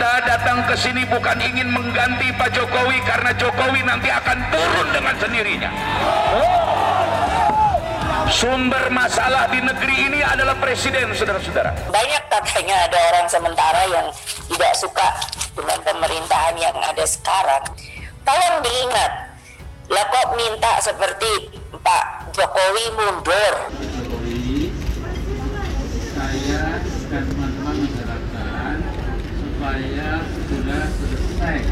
Anda datang ke sini bukan ingin mengganti Pak Jokowi, karena Jokowi nanti akan turun dengan sendirinya. Sumber masalah di negeri ini adalah presiden, saudara-saudara. Banyak katanya ada orang sementara yang tidak suka dengan pemerintahan yang ada sekarang. Tolong diingat, lah kok minta seperti Pak Jokowi mundur. Jokowi, saya dan teman-teman mengharapkan supaya sudah selesai,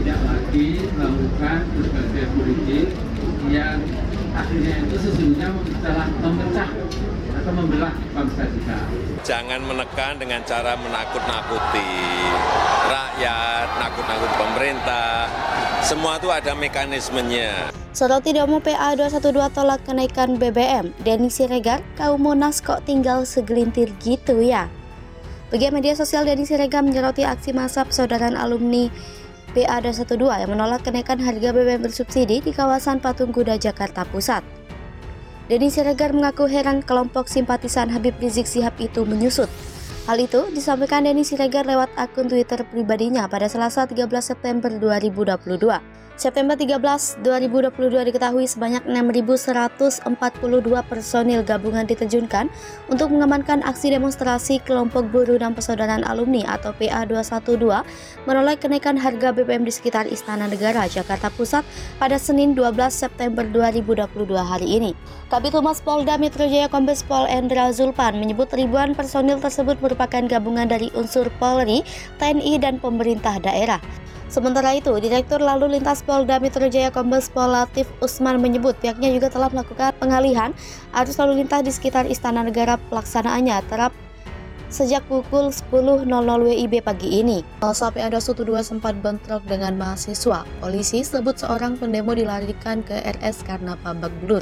tidak lagi melakukan berbagai politik yang akhirnya itu sesungguhnya telah memecah atau membelah bangsa kita. Jangan menekan dengan cara menakut-nakuti rakyat, nakut-nakuti pemerintah. Semua itu ada mekanismenya. Soroti demo PA 212 tolak kenaikan BBM. Denny Siregar, kaum Monas kok tinggal segelintir gitu ya? Bagi media sosial, Denny Siregar menyoroti aksi massa persaudaraan alumni PA 212 yang menolak kenaikan harga BBM bersubsidi di kawasan Patung Kuda, Jakarta Pusat. Denny Siregar mengaku heran kelompok simpatisan Habib Rizik Syihab itu menyusut. Hal itu disampaikan Denny Siregar lewat akun Twitter pribadinya pada Selasa 13 September 2022. September 13, 2022 diketahui sebanyak 6.142 personil gabungan diterjunkan untuk mengamankan aksi demonstrasi kelompok buruh dan persaudaraan alumni atau PA 212 menolak kenaikan harga BBM di sekitar Istana Negara, Jakarta Pusat pada Senin 12 September 2022 hari ini. Kabid Humas Polda Metro Jaya Kombes Pol Endra Zulpan menyebut ribuan personil tersebut merupakan gabungan dari unsur Polri, TNI, dan pemerintah daerah. Sementara itu, Direktur Lalu Lintas Polda Metro Jaya Kombes Pol Latif Usman menyebut pihaknya juga telah melakukan pengalihan arus lalu lintas di sekitar Istana Negara. Pelaksanaannya terap sejak pukul 10.00 WIB pagi ini. Masa PA 212 sempat bentrok dengan mahasiswa. Polisi sebut seorang pendemo dilarikan ke RS karena babak belur.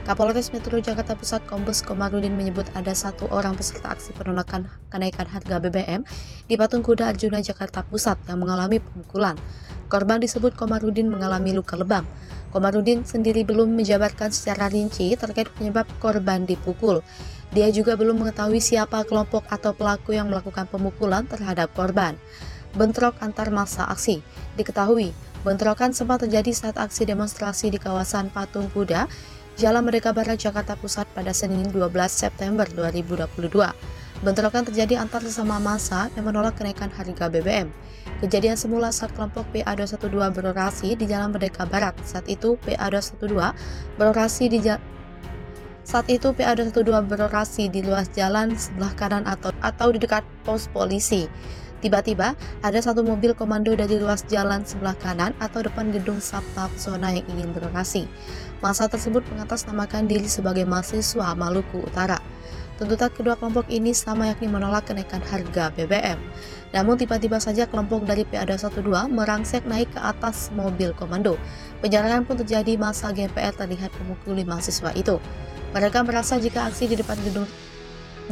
Kapolres Metro Jakarta Pusat Kombes Komarudin menyebut ada satu orang peserta aksi penolakan kenaikan harga BBM di Patung Kuda Arjuna Jakarta Pusat yang mengalami pemukulan. Korban disebut Komarudin mengalami luka lebam. Komarudin sendiri belum menjabarkan secara rinci terkait penyebab korban dipukul. Dia juga belum mengetahui siapa kelompok atau pelaku yang melakukan pemukulan terhadap korban. Bentrok antar massa aksi. Diketahui, bentrokan sempat terjadi saat aksi demonstrasi di kawasan Patung Kuda, Jalan Merdeka Barat, Jakarta Pusat pada Senin 12 September 2022. Bentrokan terjadi antar sesama massa yang menolak kenaikan harga BBM. Kejadian semula saat kelompok PA 212 berorasi di Jalan Merdeka Barat. Saat itu PA 212 berorasi di luas jalan sebelah kanan atau di dekat pos polisi. Tiba-tiba, ada satu mobil komando dari ruas jalan sebelah kanan atau depan gedung Sabta Pesona yang ingin berorasi. Massa tersebut mengatasnamakan diri sebagai mahasiswa Maluku Utara. Tuntutan kedua kelompok ini sama, yakni menolak kenaikan harga BBM. Namun tiba-tiba saja kelompok dari PA 212 merangsek naik ke atas mobil komando. Penyerangan pun terjadi, massa GPR terlihat memukuli mahasiswa itu. Mereka merasa jika aksi di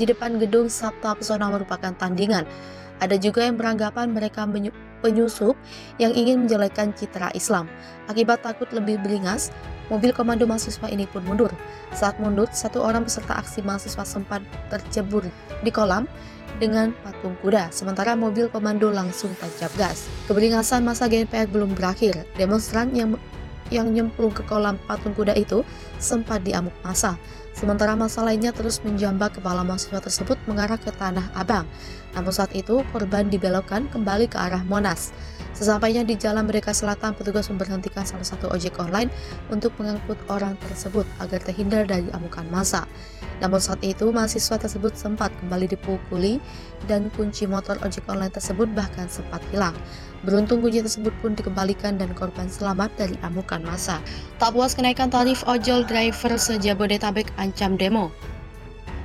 depan gedung Sabta Pesona merupakan tandingan. Ada juga yang beranggapan mereka penyusup yang ingin menjelekkan citra Islam. Akibat takut lebih beringas, mobil komando mahasiswa ini pun mundur. Saat mundur, satu orang peserta aksi mahasiswa sempat tercebur di kolam dengan patung kuda, sementara mobil komando langsung tancap gas. Keberingasan massa GNPR belum berakhir. Demonstran yang nyemplung ke kolam patung kuda itu sempat diamuk massa. Sementara massa lainnya terus menjambak kepala mahasiswa tersebut mengarah ke Tanah Abang. Namun saat itu korban dibelokkan kembali ke arah Monas. Sesampainya di Jalan Merdeka Selatan, petugas memberhentikan salah satu ojek online untuk mengangkut orang tersebut agar terhindar dari amukan massa. Namun saat itu mahasiswa tersebut sempat kembali dipukuli dan kunci motor ojek online tersebut bahkan sempat hilang. Beruntung kunci tersebut pun dikembalikan dan korban selamat dari amukan massa. Tak puas kenaikan tarif ojol, driver se-Jabodetabek ancam demo.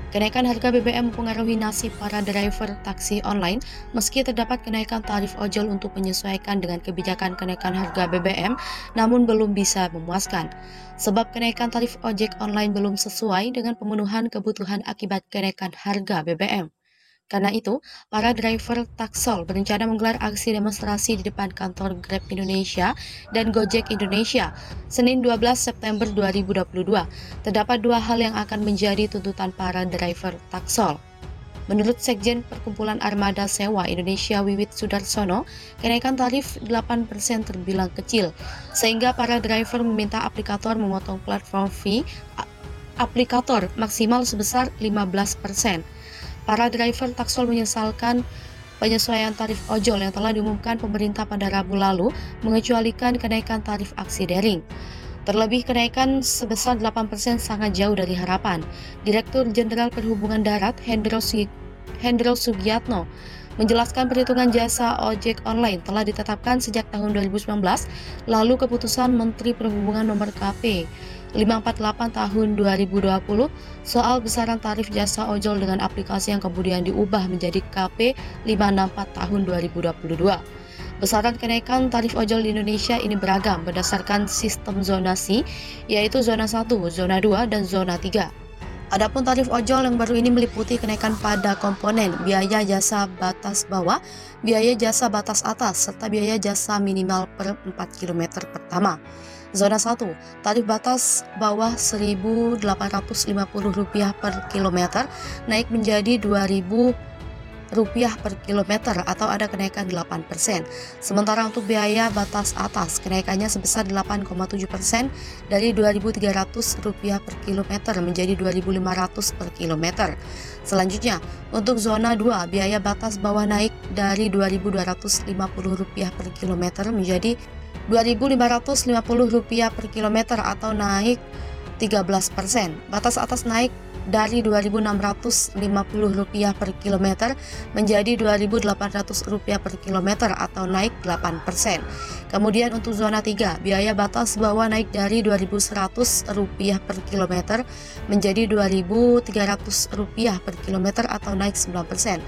Kenaikan harga BBM mempengaruhi nasib para driver taksi online. Meski terdapat kenaikan tarif ojol untuk menyesuaikan dengan kebijakan kenaikan harga BBM, namun belum bisa memuaskan. Sebab kenaikan tarif ojek online belum sesuai dengan pemenuhan kebutuhan akibat kenaikan harga BBM. Karena itu, para driver taksol berencana menggelar aksi demonstrasi di depan kantor Grab Indonesia dan Gojek Indonesia, Senin 12 September 2022. Terdapat dua hal yang akan menjadi tuntutan para driver taksol. Menurut Sekjen Perkumpulan Armada Sewa Indonesia Wiwit Sudarsono, kenaikan tarif 8% terbilang kecil, sehingga para driver meminta aplikator memotong platform fee aplikator maksimal sebesar 15%. Para driver taksol menyesalkan penyesuaian tarif ojol yang telah diumumkan pemerintah pada Rabu lalu mengecualikan kenaikan tarif aksi daring. Terlebih kenaikan sebesar 8% sangat jauh dari harapan. Direktur Jenderal Perhubungan Darat Hendro Sugiatno menjelaskan perhitungan jasa ojek online telah ditetapkan sejak tahun 2019, lalu keputusan Menteri Perhubungan Nomor KP 548 tahun 2020 soal besaran tarif jasa ojol dengan aplikasi yang kemudian diubah menjadi KP 564 tahun 2022. Besaran kenaikan tarif ojol di Indonesia ini beragam berdasarkan sistem zonasi, yaitu zona 1, zona 2, dan zona 3. Adapun tarif ojol yang baru ini meliputi kenaikan pada komponen biaya jasa batas bawah, biaya jasa batas atas, serta biaya jasa minimal per 4 km pertama. Zona 1, tarif batas bawah Rp1.850 per kilometer naik menjadi Rp2.000 per kilometer atau ada kenaikan 8%. Sementara untuk biaya batas atas, kenaikannya sebesar 8,7% dari Rp2.300 per kilometer menjadi Rp2.500 per kilometer. Selanjutnya, untuk zona 2, biaya batas bawah naik dari Rp2.250 per kilometer menjadi Rp2.550 per kilometer atau naik 13%. Batas atas naik dari Rp2.650 per kilometer menjadi Rp2.800 per kilometer atau naik 8%. Kemudian untuk zona 3, biaya batas bawah naik dari Rp2.100 per kilometer menjadi Rp2.300 per kilometer atau naik 9%.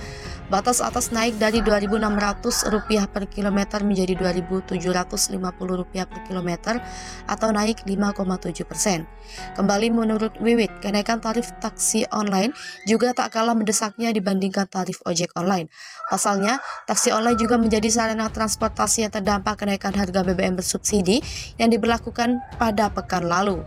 Batas atas naik dari Rp2.600 per kilometer menjadi Rp2.750 per kilometer atau naik 5,7%. Kembali menurut Wiwit, kenaikan tarif taksi online juga tak kalah mendesaknya dibandingkan tarif ojek online. Pasalnya, taksi online juga menjadi sarana transportasi yang terdampak kenaikan harga BBM bersubsidi yang diberlakukan pada pekan lalu.